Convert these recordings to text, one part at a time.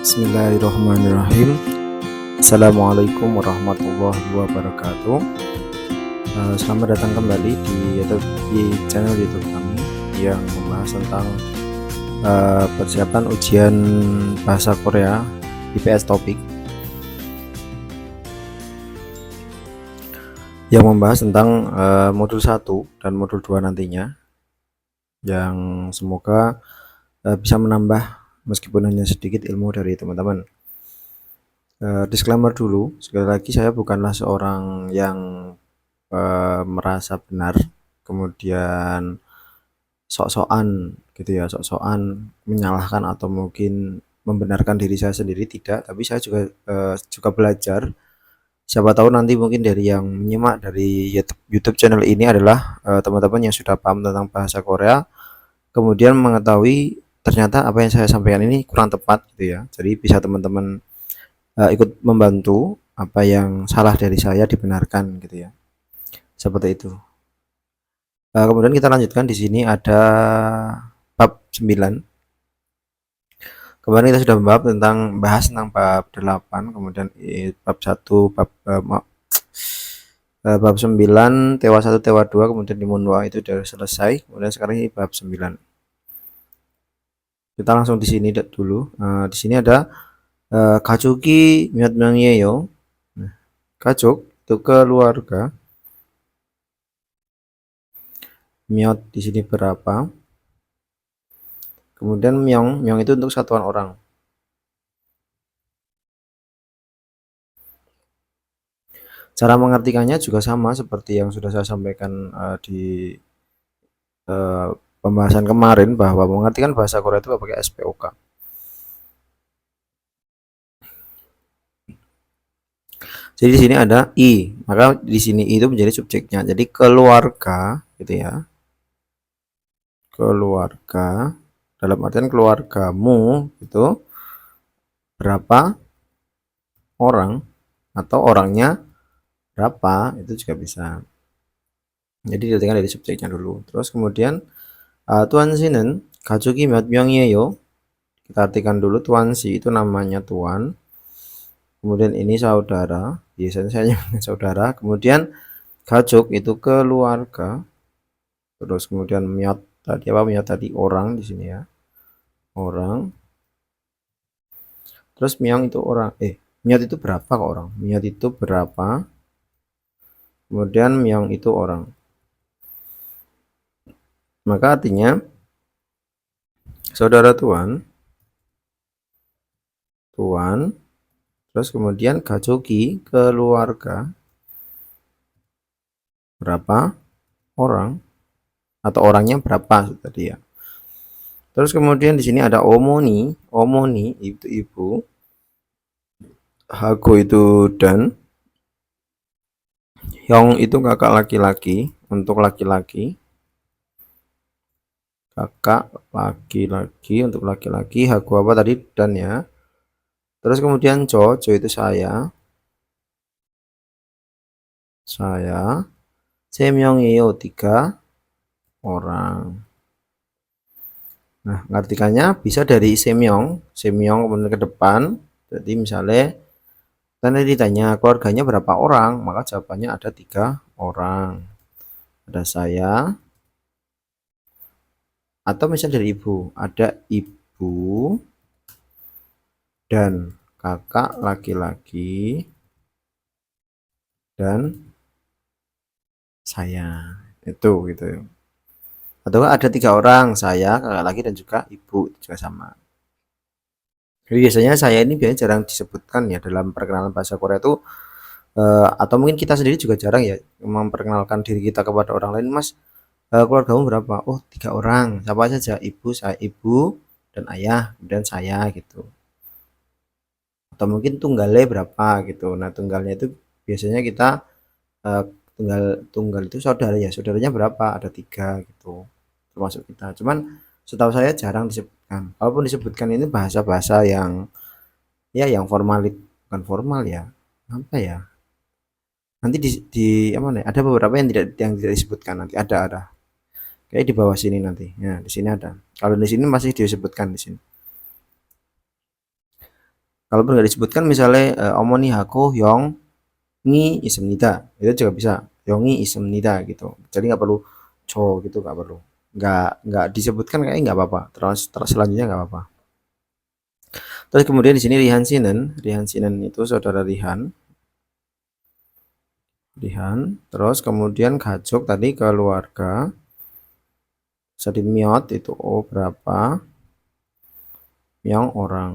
Bismillahirrahmanirrahim. Assalamualaikum warahmatullahi wabarakatuh. Selamat datang kembali di channel YouTube kami yang membahas tentang persiapan ujian bahasa Korea IPS Topik, yang membahas tentang modul 1 dan modul 2 nantinya, yang semoga bisa menambah meskipun hanya sedikit ilmu dari teman-teman. Disclaimer dulu, sekali lagi saya bukanlah seorang yang merasa benar kemudian sok-sokan gitu ya, sok-sokan menyalahkan atau mungkin membenarkan diri saya sendiri, tidak. Tapi saya juga belajar. Siapa tahu nanti mungkin dari yang menyimak dari YouTube channel ini adalah teman-teman yang sudah paham tentang bahasa Korea, kemudian mengetahui ternyata apa yang saya sampaikan ini kurang tepat gitu ya. Jadi bisa teman-teman ikut membantu apa yang salah dari saya dibenarkan gitu ya. Seperti itu. Kemudian kita lanjutkan. Di sini ada bab 9. Kemarin kita sudah bahas tentang bab 8, kemudian bab 1, bab 9, tewa 1, tewa 2, kemudian limunwa itu sudah selesai. Kemudian sekarang ini bab 9. Kita langsung di sini dulu. Di sini ada 가족이 몇 명이에요? 가족 itu keluarga. 몇 di sini berapa. Kemudian 명 itu untuk satuan orang. Cara mengartikannya juga sama seperti yang sudah saya sampaikan di pembahasan kemarin, bahwa mengartikan bahasa Korea itu pakai SPOK. Jadi di sini ada i, maka di sini i itu menjadi subjeknya. Jadi keluarga gitu ya. Keluarga dalam artian keluargamu itu berapa orang atau orangnya berapa, itu juga bisa. Jadi diartikan dari subjeknya dulu. Terus kemudian tuan 씨는 가족이 몇 명이에요? Kita artikan dulu. tuan si itu namanya tuan. Kemudian ini saudara, biasanya saya nyebutnya saudara. Kemudian 가족 itu keluarga. Terus kemudian 몇 tadi apa? 몇 tadi orang di sini ya. Orang. Terus 명 itu orang. 몇 itu berapa kok orang? 몇 itu berapa? Kemudian 명 itu orang. Maka artinya saudara tuan, terus kemudian 가족이 keluarga, berapa orang atau orangnya berapa tadi ya. Terus kemudian di sini ada omoni itu ibu, hago itu dan, hyong itu kakak laki-laki, untuk laki-laki. Kakak laki-laki untuk laki-laki, hago apa tadi? Dan ya. Terus kemudian jo itu saya. 세명이에요, 3 orang. Nah, ngartikannya bisa dari semyong kemudian ke depan. Jadi misalnya tadi ditanya keluarganya berapa orang, maka jawabannya ada 3 orang. Ada saya, atau misalnya dari ibu, ada ibu dan kakak laki-laki dan saya, itu gitu. Atau ada 3 orang, saya, kakak laki dan juga ibu, juga sama. Jadi biasanya saya ini biasanya jarang disebutkan ya dalam perkenalan bahasa Korea itu, atau mungkin kita sendiri juga jarang ya memperkenalkan diri kita kepada orang lain. Mas, keluargamu berapa? Oh, 3 orang. Siapa saja? Ibu, saya, ibu dan ayah, dan saya gitu. Atau mungkin tunggalnya berapa gitu. Nah, tunggalnya itu biasanya kita tunggal itu saudara ya. Saudaranya berapa? Ada 3 gitu. Termasuk kita. Cuman setahu saya jarang disebutkan. Walaupun disebutkan ini bahasa-bahasa yang ya yang bukan formal ya. Apa ya? Nanti di apa nih? Ada beberapa yang tidak disebutkan nanti. Ada. Kayak di bawah sini nanti. Ya, di sini ada. Kalau di sini masih disebutkan di sini. Kalaupun nggak disebutkan misalnya omoni haku yong ngi ismnida, itu juga bisa yongi ismnida gitu. Jadi nggak perlu cho gitu, nggak perlu. Nggak disebutkan kayaknya nggak apa-apa. Terus selanjutnya nggak apa-apa. Terus kemudian di sini Rihan Sinen itu saudara Rihan. Terus kemudian gajuk tadi keluarga. Jadi miot itu berapa? Yang orang.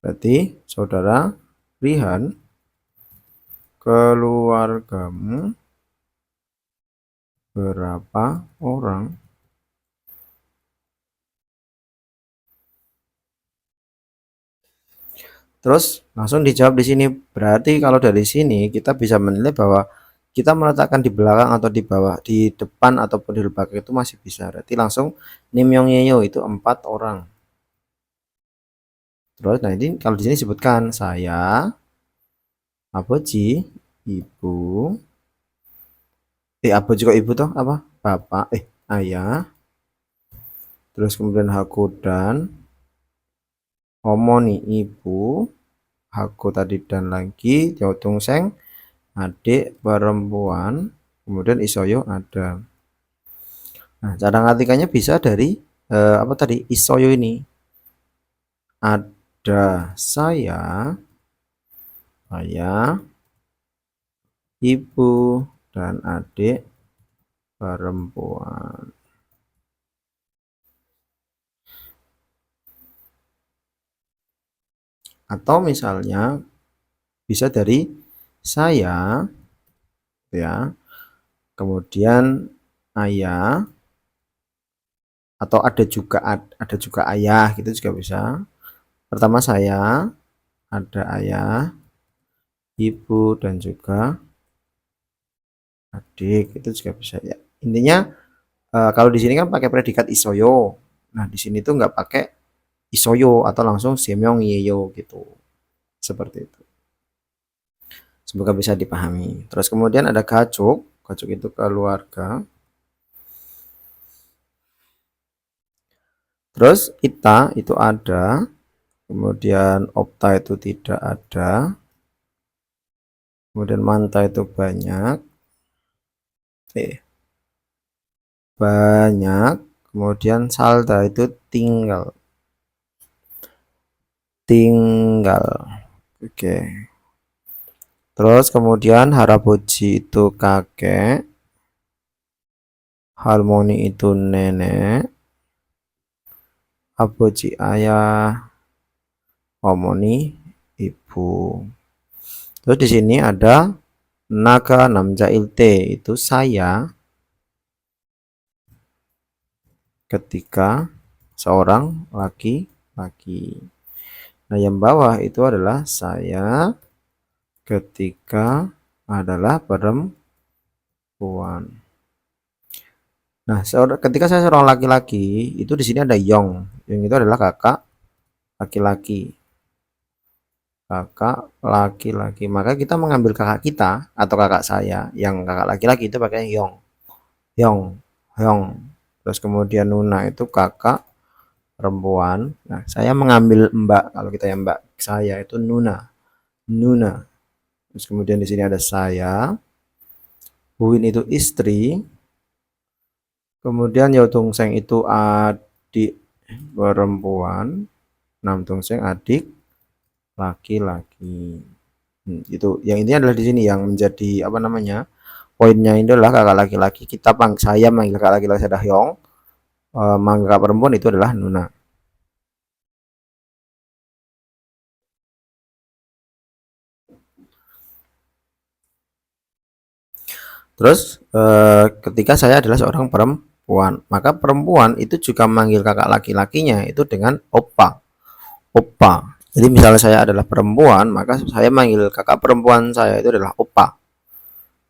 Berarti saudara Rihan, keluargamu berapa orang? Terus langsung dijawab di sini. Berarti kalau dari sini kita bisa menilai bahwa kita meletakkan di belakang atau di bawah, di depan ataupun di belakang itu masih bisa. Berarti langsung Nim Yong Yeyo itu 4 orang. Terus nah ini kalau di sini sebutkan saya, Aboji, ibu, Aboji kok ibu toh apa? Bapak, ayah. Terus kemudian Hakudan, Omoni ibu, Haku tadi dan lagi, Jautung Seng, adik perempuan, kemudian Isoyo ada. Nah, cara ngartikannya bisa dari apa tadi? Isoyo ini. Ada saya, ayah, ibu, dan adik perempuan. Atau misalnya bisa dari saya, ya, kemudian ayah, atau ada juga ayah gitu juga bisa. Pertama saya, ada ayah, ibu, dan juga adik, itu juga bisa ya. Intinya kalau di sini kan pakai predikat isoyo. Nah, di sini tuh nggak pakai isoyo atau langsung semyong yeyo gitu. Seperti itu. Semoga bisa dipahami. Terus kemudian ada gajuk. Gajuk itu keluarga. Terus ita itu ada. Kemudian opta itu tidak ada. Kemudian manta itu banyak. Banyak. Kemudian salda itu tinggal. Oke. Terus kemudian haraboji itu kakek. Harmoni itu nenek. Aboji ayah. Omoni ibu. Terus di sini ada naga namja ilte itu saya ketika seorang laki-laki. Nah, yang bawah itu adalah saya ketika adalah perempuan. Nah, ketika saya seorang laki-laki, itu di sini ada Yong. Yang itu adalah kakak laki-laki. Kakak laki-laki. Maka kita mengambil kakak kita atau kakak saya yang kakak laki-laki itu pakai Yong. Yong, Yong. Terus kemudian Nuna itu kakak perempuan. Nah, saya mengambil Mbak. Kalau kita ya Mbak saya itu Nuna. Nuna. Terus kemudian di sini ada saya. Buin itu istri. Kemudian Yotung Seng itu adik perempuan. Nam Tung Seng adik laki-laki. Itu yang intinya adalah di sini yang menjadi apa namanya? Poinnya ini adalah kakak laki-laki. Saya manggil kakak laki-laki saya Hyong. Manggil kakak perempuan itu adalah Nuna. Terus ketika saya adalah seorang perempuan, maka perempuan itu juga manggil kakak laki-lakinya itu dengan opa. Opa. Jadi misalnya saya adalah perempuan, maka saya manggil kakak perempuan saya itu adalah opa.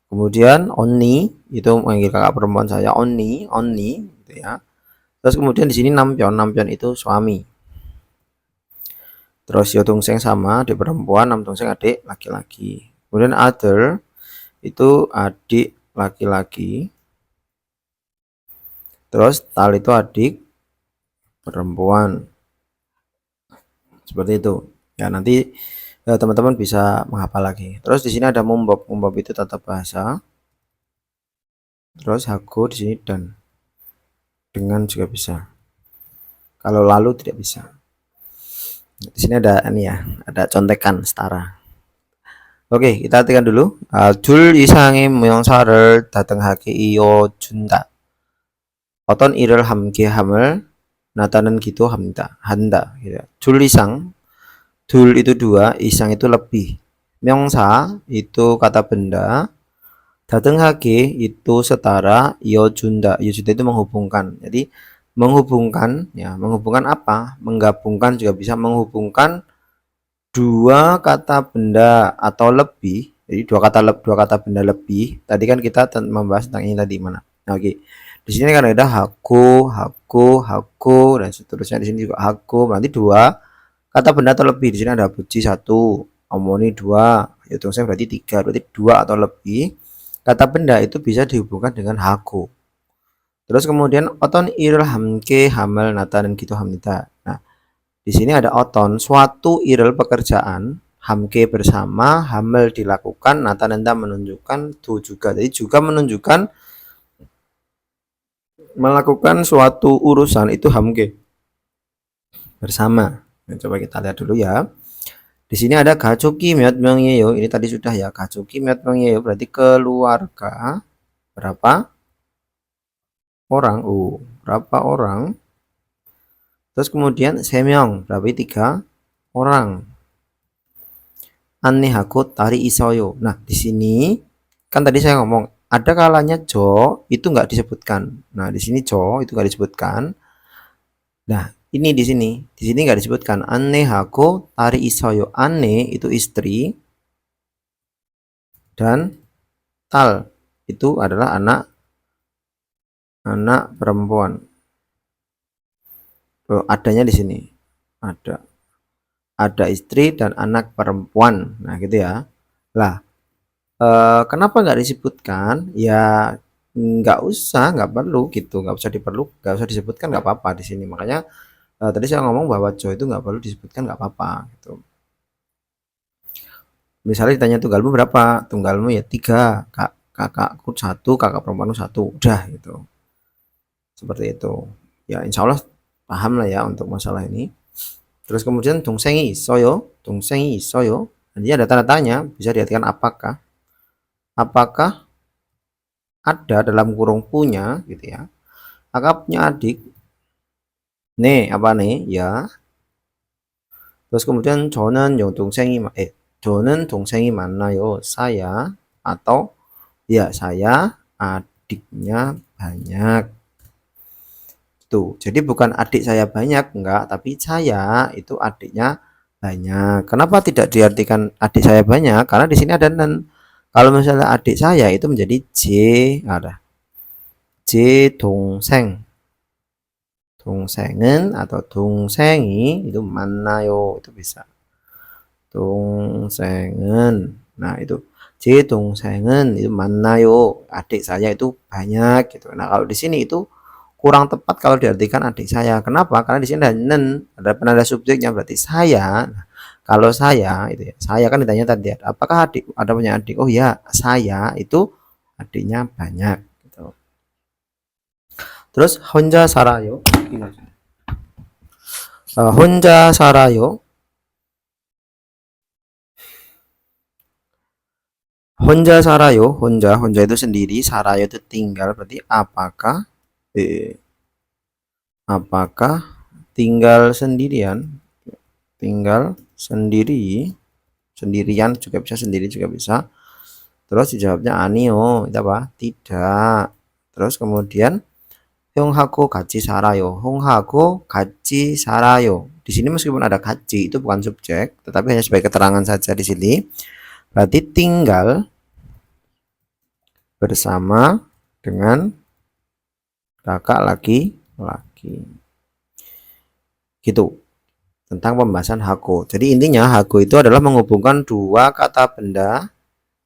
Kemudian Onni itu manggil kakak perempuan saya Onni gitu ya. Terus kemudian di sini Nampion itu suami. Terus Yotung Seng sama adik perempuan, Nam Tung Seng adik laki-laki. Kemudian other itu adik laki-laki. Terus Tal itu adik perempuan. Seperti itu. Ya, nanti teman-teman bisa menghafal lagi. Terus di sini ada mumbab. Mumbab itu tata bahasa. Terus hago di sini dan. Dengan juga bisa. Kalau lalu tidak bisa. Di sini ada ini ya, ada contekan setara. Oke, kita artikan dulu. 줄 이상의 명사를 다등하게 이어준다. 어떤 일을 함께함을 나타내기도 한다. Gitu. 줄 이상, 줄 itu dua, isang itu lebih. 명사 itu kata benda. 다등하게 itu setara. 이어준다, 이어준다 itu menghubungkan. Jadi menghubungkan, ya menghubungkan apa? Menggabungkan juga bisa, menghubungkan dua kata benda atau lebih. Jadi dua kata benda lebih. Tadi kan kita membahas tentang ini tadi mana. Nah, oke. Di sini kan ada haku dan seterusnya. Di sini juga haku. Nanti dua kata benda atau lebih. Di sini ada buci satu, omoni dua, hitung saya berarti tiga. Berarti dua atau lebih kata benda itu bisa dihubungkan dengan haku. Terus kemudian oton iril hamke hamal nata dan gitu hamnita. Nah, di sini ada oton, suatu iril pekerjaan, hamke bersama, hamil dilakukan, nata nenda menunjukkan, tu juga. Jadi juga menunjukkan melakukan suatu urusan itu hamke bersama. Nah, coba kita lihat dulu ya. Di sini ada gajoki 몇 명이에요. Ini tadi sudah ya, gajoki 몇 명이에요 berarti keluarga berapa orang? Berapa orang? Terus kemudian semyong berarti 3 orang. Anehakut tari isoyo. Nah, di sini kan tadi saya ngomong ada kalanya jo itu nggak disebutkan. Nah, di sini jo itu nggak disebutkan. Nah, ini di sini nggak disebutkan. Anehako tari isoyo. Ane itu istri dan tal itu adalah anak perempuan. Adanya di sini ada istri dan anak perempuan. Nah, gitu ya. Lah, kenapa nggak disebutkan? Ya nggak usah, nggak perlu gitu, nggak usah disebutkan, nggak apa-apa di sini. Makanya tadi saya ngomong bahwa jo itu nggak perlu disebutkan, nggak apa-apa gitu. Misalnya ditanya tunggalmu berapa? Tunggalmu ya 3, kakakku 1, kakak perempuanku 1, udah gitu. Seperti itu. Ya insya Allah paham lah ya untuk masalah ini. Terus kemudian 동생이 있어요. 동생이 있어요. Nanti ada tanda tanya, bisa diartikan apakah. Apakah ada dalam kurung punya gitu ya. Kakak punya adik. 네, apa nih? Ya. Terus kemudian 저는 동생이 많나요? Saya atau ya saya adiknya banyak. Tuh, jadi bukan adik saya banyak, enggak, tapi saya itu adiknya banyak. Kenapa tidak diartikan adik saya banyak? Karena di sini ada nen. Kalau misalnya adik saya itu menjadi j, ada j 동생. 동생은 atau 동생이 itu 만나요 itu bisa. 동생은. Nah, itu j 동생은 itu 만나요. Adik saya itu banyak gitu. Nah, kalau di sini itu kurang tepat kalau diartikan adik saya. Kenapa? Karena di sini ada nen, ada penanda subjeknya berarti saya. Nah, kalau saya itu ya, saya kan ditanya tadi apakah adik ada punya adik? Oh ya, saya itu adiknya banyak gitu. Terus 혼자 살아요. 혼자 살아요. 혼자 살아요. 혼자 itu sendiri, 살아요 itu tinggal, berarti apakah apakah tinggal sendirian, tinggal sendirian juga bisa, sendiri juga bisa. Terus dijawabnya anio, itu apa? Tidak. Terus kemudian 형하고 같이 살아요. 형하고 같이 살아요. Di sini meskipun ada 같이 itu bukan subjek, tetapi hanya sebagai keterangan saja di sini. Berarti tinggal bersama dengan kakak laki-laki. Gitu. Tentang pembahasan hago. Jadi intinya hago itu adalah menghubungkan dua kata benda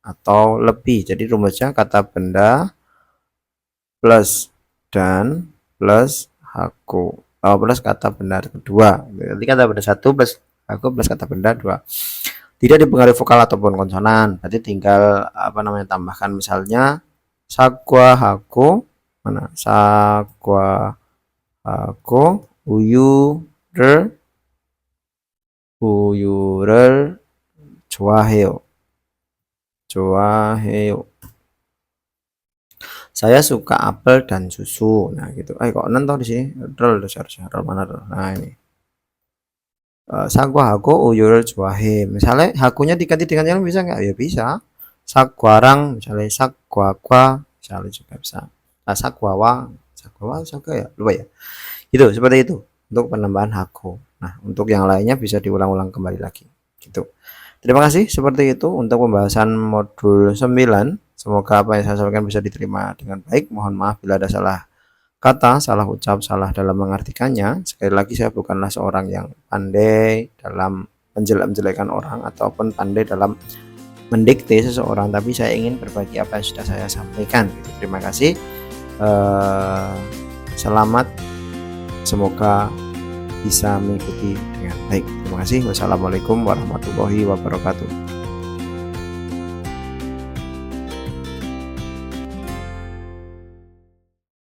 atau lebih. Jadi rumusnya kata benda plus dan plus hago. plus kata benda kedua. Berarti kata benda 1 plus aku plus kata benda 2. Tidak dipengaruhi vokal ataupun konsonan. Berarti tinggal tambahkan misalnya sakwa hako, mana? Sakwa hako uyu를 좋아해요. Saya suka apel dan susu. Nah, gitu. Kok nonton di sini? Rel seharusnya. Rel mana rel? Nah, ini. Sakwahaku uyu를 좋아해. Misalnya hakunya diganti dengan yang bisa nggak? Ya bisa. Sakwarang, misalnya sakwakwa, misalnya juga bisa. Sakwawa saga ya, lupa ya. Gitu, seperti itu untuk penambahan haku. Nah, untuk yang lainnya bisa diulang-ulang kembali lagi. Gitu. Terima kasih, seperti itu untuk pembahasan modul 9. Semoga apa yang saya sampaikan bisa diterima dengan baik. Mohon maaf bila ada salah kata, salah ucap, salah dalam mengartikannya. Sekali lagi, saya bukanlah seorang yang pandai dalam menjelek-jelekan orang ataupun pandai dalam mendikte seseorang, tapi saya ingin berbagi apa yang sudah saya sampaikan. Terima kasih. Selamat, semoga bisa mengikuti dengan baik. Terima kasih. Wassalamualaikum warahmatullahi wabarakatuh.